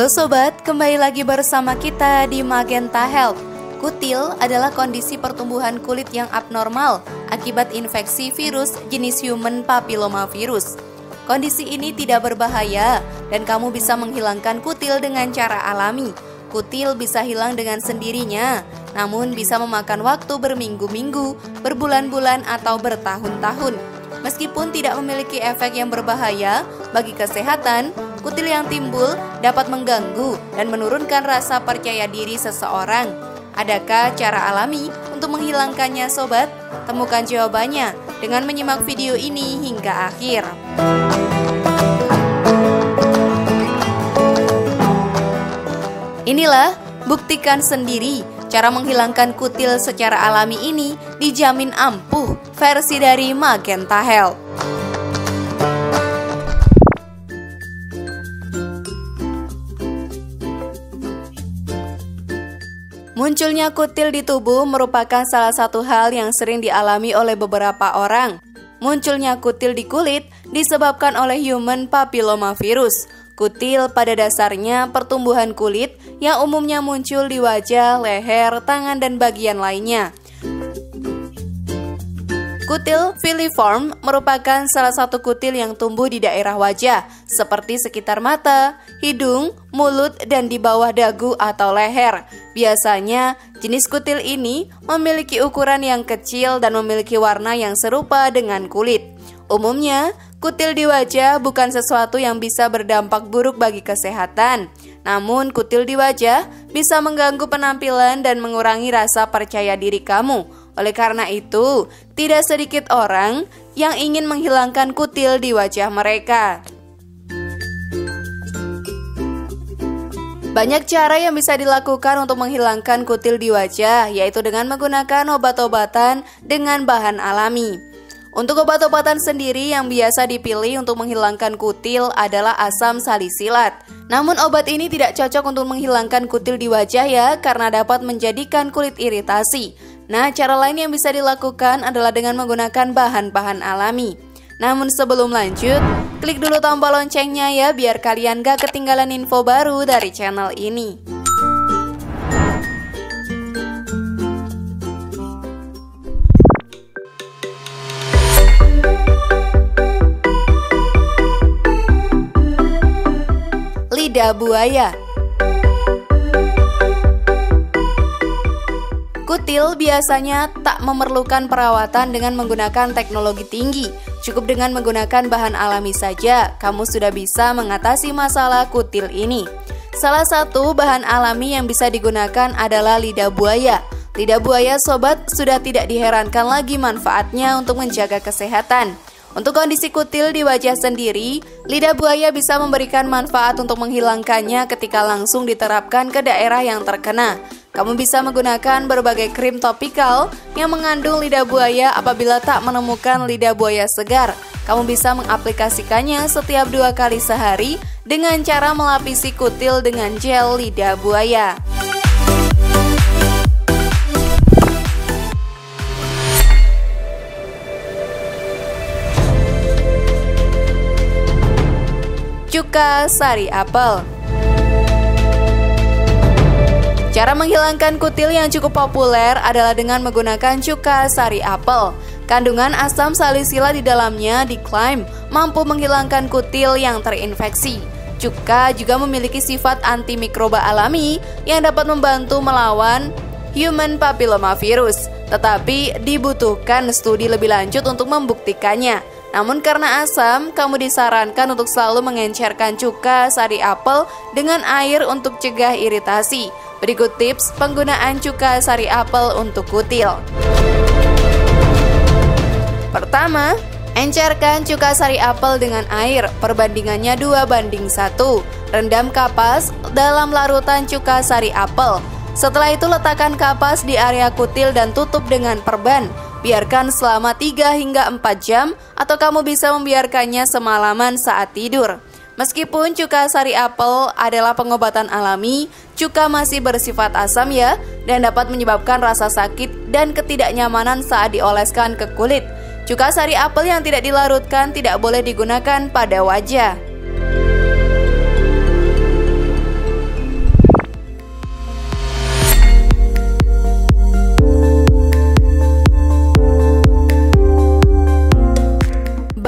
Halo sobat, kembali lagi bersama kita di Magenta Health. Kutil adalah kondisi pertumbuhan kulit yang abnormal akibat infeksi virus jenis human papillomavirus. Kondisi ini tidak berbahaya dan kamu bisa menghilangkan kutil dengan cara alami. Kutil bisa hilang dengan sendirinya, namun bisa memakan waktu berminggu-minggu, berbulan-bulan atau bertahun-tahun. Meskipun tidak memiliki efek yang berbahaya bagi kesehatan, kutil yang timbul dapat mengganggu dan menurunkan rasa percaya diri seseorang. Adakah cara alami untuk menghilangkannya sobat? Temukan jawabannya dengan menyimak video ini hingga akhir. Inilah buktikan sendiri. Cara menghilangkan kutil secara alami ini dijamin ampuh, versi dari Magenta Health. Munculnya kutil di tubuh merupakan salah satu hal yang sering dialami oleh beberapa orang. Munculnya kutil di kulit disebabkan oleh human papillomavirus. Kutil pada dasarnya pertumbuhan kulit yang umumnya muncul di wajah, leher, tangan, dan bagian lainnya. Kutil filiform merupakan salah satu kutil yang tumbuh di daerah wajah, seperti sekitar mata, hidung, mulut, dan di bawah dagu atau leher. Biasanya, jenis kutil ini memiliki ukuran yang kecil dan memiliki warna yang serupa dengan kulit. Umumnya, kutil di wajah bukan sesuatu yang bisa berdampak buruk bagi kesehatan. Namun, kutil di wajah bisa mengganggu penampilan dan mengurangi rasa percaya diri kamu. Oleh karena itu, tidak sedikit orang yang ingin menghilangkan kutil di wajah mereka. Banyak cara yang bisa dilakukan untuk menghilangkan kutil di wajah, yaitu dengan menggunakan obat-obatan dengan bahan alami. Untuk obat-obatan sendiri yang biasa dipilih untuk menghilangkan kutil adalah asam salisilat. Namun obat ini tidak cocok untuk menghilangkan kutil di wajah ya, karena dapat menjadikan kulit iritasi. Nah, cara lain yang bisa dilakukan adalah dengan menggunakan bahan-bahan alami. Namun sebelum lanjut, klik dulu tombol loncengnya ya, biar kalian gak ketinggalan info baru dari channel ini. Lidah buaya. Kutil biasanya tak memerlukan perawatan dengan menggunakan teknologi tinggi. Cukup dengan menggunakan bahan alami saja, kamu sudah bisa mengatasi masalah kutil ini. Salah satu bahan alami yang bisa digunakan adalah lidah buaya. Lidah buaya sobat sudah tidak diherankan lagi manfaatnya untuk menjaga kesehatan. Untuk kondisi kutil di wajah sendiri, lidah buaya bisa memberikan manfaat untuk menghilangkannya ketika langsung diterapkan ke daerah yang terkena. Kamu bisa menggunakan berbagai krim topikal yang mengandung lidah buaya apabila tak menemukan lidah buaya segar. Kamu bisa mengaplikasikannya setiap 2 kali sehari dengan cara melapisi kutil dengan gel lidah buaya. Cuka sari apel. Cara menghilangkan kutil yang cukup populer adalah dengan menggunakan cuka sari apel. Kandungan asam salisilat di dalamnya diklaim mampu menghilangkan kutil yang terinfeksi. Cuka juga memiliki sifat antimikroba alami yang dapat membantu melawan human papillomavirus. Tetapi dibutuhkan studi lebih lanjut untuk membuktikannya. Namun karena asam, kamu disarankan untuk selalu mengencerkan cuka sari apel dengan air untuk cegah iritasi. Berikut tips penggunaan cuka sari apel untuk kutil. Pertama, encerkan cuka sari apel dengan air, perbandingannya 2:1. Rendam kapas dalam larutan cuka sari apel. Setelah itu letakkan kapas di area kutil dan tutup dengan perban. Biarkan selama 3 hingga 4 jam atau kamu bisa membiarkannya semalaman saat tidur. Meskipun cuka sari apel adalah pengobatan alami, cuka masih bersifat asam ya, dan dapat menyebabkan rasa sakit dan ketidaknyamanan saat dioleskan ke kulit. Cuka sari apel yang tidak dilarutkan tidak boleh digunakan pada wajah.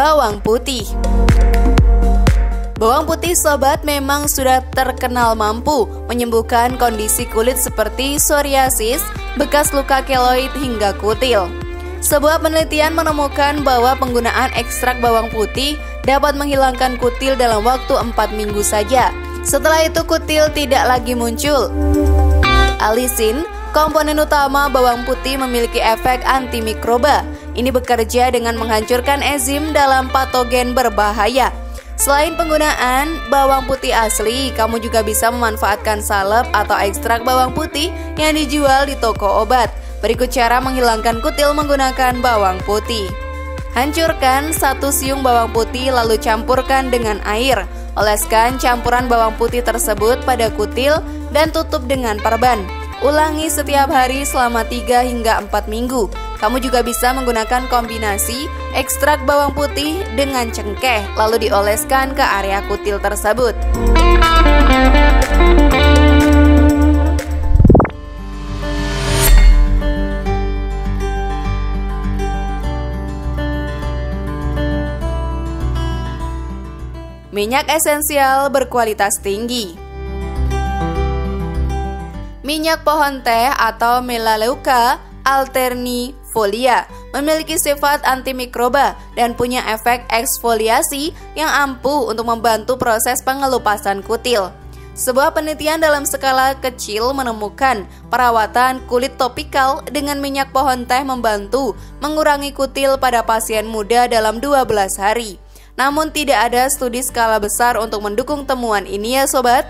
Bawang putih. Bawang putih sobat memang sudah terkenal mampu menyembuhkan kondisi kulit seperti psoriasis, bekas luka keloid hingga kutil. Sebuah penelitian menemukan bahwa penggunaan ekstrak bawang putih dapat menghilangkan kutil dalam waktu 4 minggu saja. Setelah itu kutil tidak lagi muncul. Alisin, komponen utama bawang putih memiliki efek antimikroba. Ini bekerja dengan menghancurkan enzim dalam patogen berbahaya. Selain penggunaan bawang putih asli, kamu juga bisa memanfaatkan salep atau ekstrak bawang putih yang dijual di toko obat. Berikut cara menghilangkan kutil menggunakan bawang putih. Hancurkan 1 siung bawang putih lalu campurkan dengan air. Oleskan campuran bawang putih tersebut pada kutil dan tutup dengan perban. Ulangi setiap hari selama 3 hingga 4 minggu. Kamu juga bisa menggunakan kombinasi ekstrak bawang putih dengan cengkeh lalu dioleskan ke area kutil tersebut. Minyak esensial berkualitas tinggi. Minyak pohon teh atau Melaleuca alternifolia memiliki sifat antimikroba dan punya efek eksfoliasi yang ampuh untuk membantu proses pengelupasan kutil. Sebuah penelitian dalam skala kecil menemukan perawatan kulit topikal dengan minyak pohon teh membantu mengurangi kutil pada pasien muda dalam 12 hari. Namun tidak ada studi skala besar untuk mendukung temuan ini ya sobat.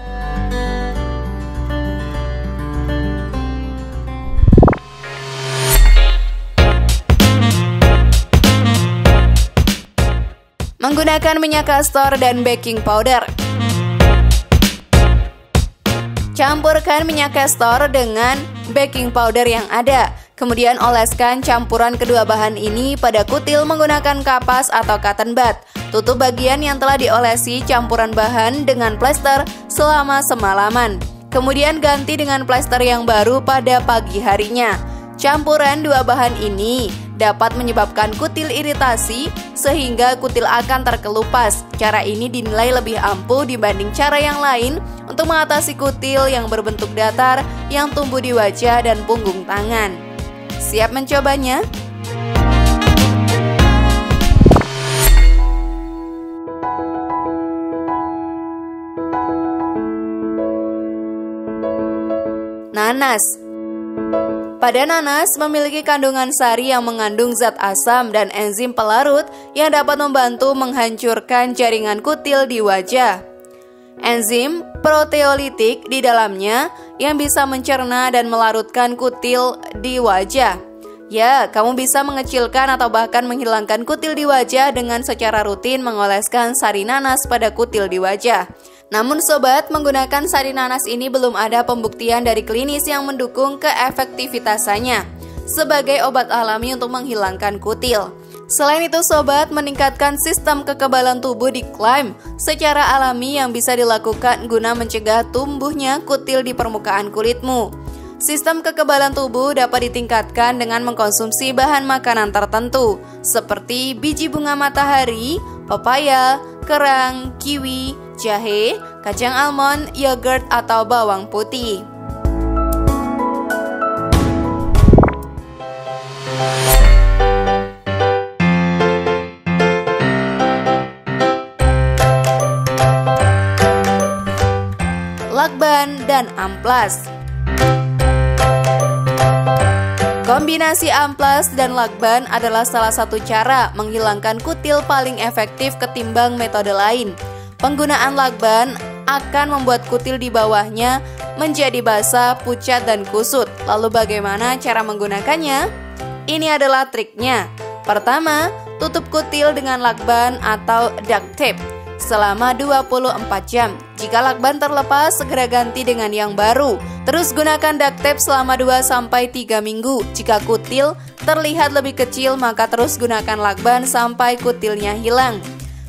Menggunakan minyak kastor dan baking powder. Campurkan minyak kastor dengan baking powder yang ada. Kemudian oleskan campuran kedua bahan ini pada kutil menggunakan kapas atau cotton bud. Tutup bagian yang telah diolesi campuran bahan dengan plester selama semalaman. Kemudian ganti dengan plester yang baru pada pagi harinya. Campuran dua bahan ini dapat menyebabkan kutil iritasi sehingga kutil akan terkelupas. Cara ini dinilai lebih ampuh dibanding cara yang lain untuk mengatasi kutil yang berbentuk datar yang tumbuh di wajah dan punggung tangan. Siap mencobanya? Nanas. Pada nanas memiliki kandungan sari yang mengandung zat asam dan enzim pelarut yang dapat membantu menghancurkan jaringan kutil di wajah. Enzim proteolitik di dalamnya yang bisa mencerna dan melarutkan kutil di wajah. Ya, kamu bisa mengecilkan atau bahkan menghilangkan kutil di wajah dengan secara rutin mengoleskan sari nanas pada kutil di wajah. Namun sobat, menggunakan sari nanas ini belum ada pembuktian dari klinis yang mendukung keefektivitasannya sebagai obat alami untuk menghilangkan kutil. Selain itu sobat, meningkatkan sistem kekebalan tubuh diklaim secara alami yang bisa dilakukan guna mencegah tumbuhnya kutil di permukaan kulitmu. Sistem kekebalan tubuh dapat ditingkatkan dengan mengkonsumsi bahan makanan tertentu seperti biji bunga matahari, pepaya, kerang, kiwi, jahe, kacang almond, yogurt, atau bawang putih. Lakban dan amplas. Kombinasi amplas dan lakban adalah salah satu cara menghilangkan kutil paling efektif ketimbang metode lain. Penggunaan lakban akan membuat kutil di bawahnya menjadi basah, pucat, dan kusut. Lalu bagaimana cara menggunakannya? Ini adalah triknya. Pertama, tutup kutil dengan lakban atau duct tape selama 24 jam. Jika lakban terlepas, segera ganti dengan yang baru. Terus gunakan duct tape selama 2-3 minggu. Jika kutil terlihat lebih kecil, maka terus gunakan lakban sampai kutilnya hilang.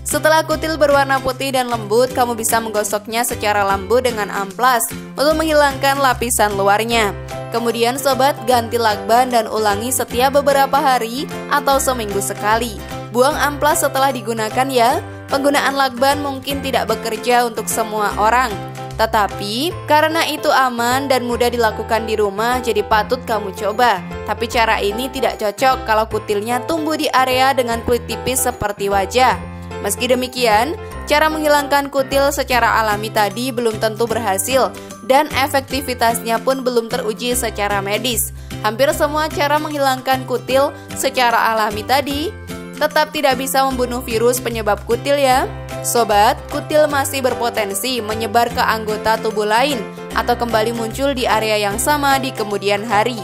Setelah kutil berwarna putih dan lembut, kamu bisa menggosoknya secara lembut dengan amplas untuk menghilangkan lapisan luarnya. Kemudian sobat, ganti lakban dan ulangi setiap beberapa hari atau seminggu sekali. Buang amplas setelah digunakan ya. Penggunaan lakban mungkin tidak bekerja untuk semua orang, tetapi karena itu aman dan mudah dilakukan di rumah, jadi patut kamu coba. Tapi cara ini tidak cocok kalau kutilnya tumbuh di area dengan kulit tipis seperti wajah. Meski demikian, cara menghilangkan kutil secara alami tadi belum tentu berhasil dan efektivitasnya pun belum teruji secara medis. Hampir semua cara menghilangkan kutil secara alami tadi tetap tidak bisa membunuh virus penyebab kutil ya. Sobat, kutil masih berpotensi menyebar ke anggota tubuh lain atau kembali muncul di area yang sama di kemudian hari.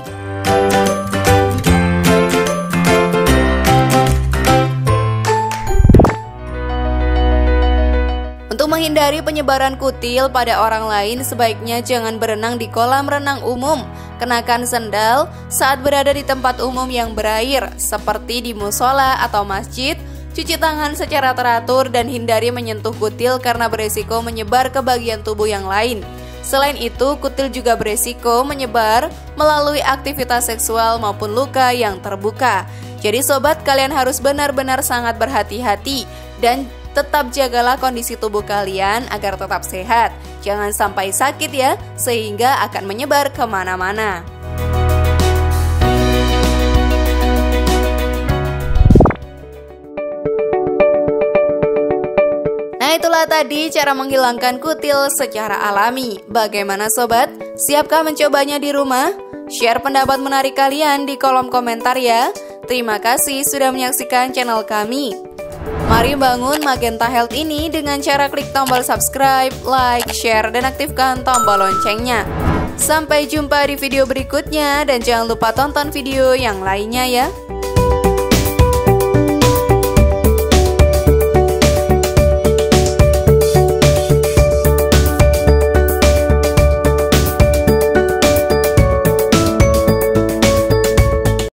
Untuk menghindari penyebaran kutil pada orang lain, sebaiknya jangan berenang di kolam renang umum. Kenakan sendal saat berada di tempat umum yang berair, seperti di musola atau masjid. Cuci tangan secara teratur dan hindari menyentuh kutil karena beresiko menyebar ke bagian tubuh yang lain. Selain itu, kutil juga beresiko menyebar melalui aktivitas seksual maupun luka yang terbuka. Jadi sobat, kalian harus benar-benar sangat berhati-hati dan tetap jagalah kondisi tubuh kalian agar tetap sehat. Jangan sampai sakit ya, sehingga akan menyebar kemana-mana. Nah, itulah tadi cara menghilangkan kutil secara alami. Bagaimana sobat? Siapkah mencobanya di rumah? Share pendapat menarik kalian di kolom komentar ya. Terima kasih sudah menyaksikan channel kami. Mari bangun Magenta Health ini dengan cara klik tombol subscribe, like, share, dan aktifkan tombol loncengnya. Sampai jumpa di video berikutnya dan jangan lupa tonton video yang lainnya ya.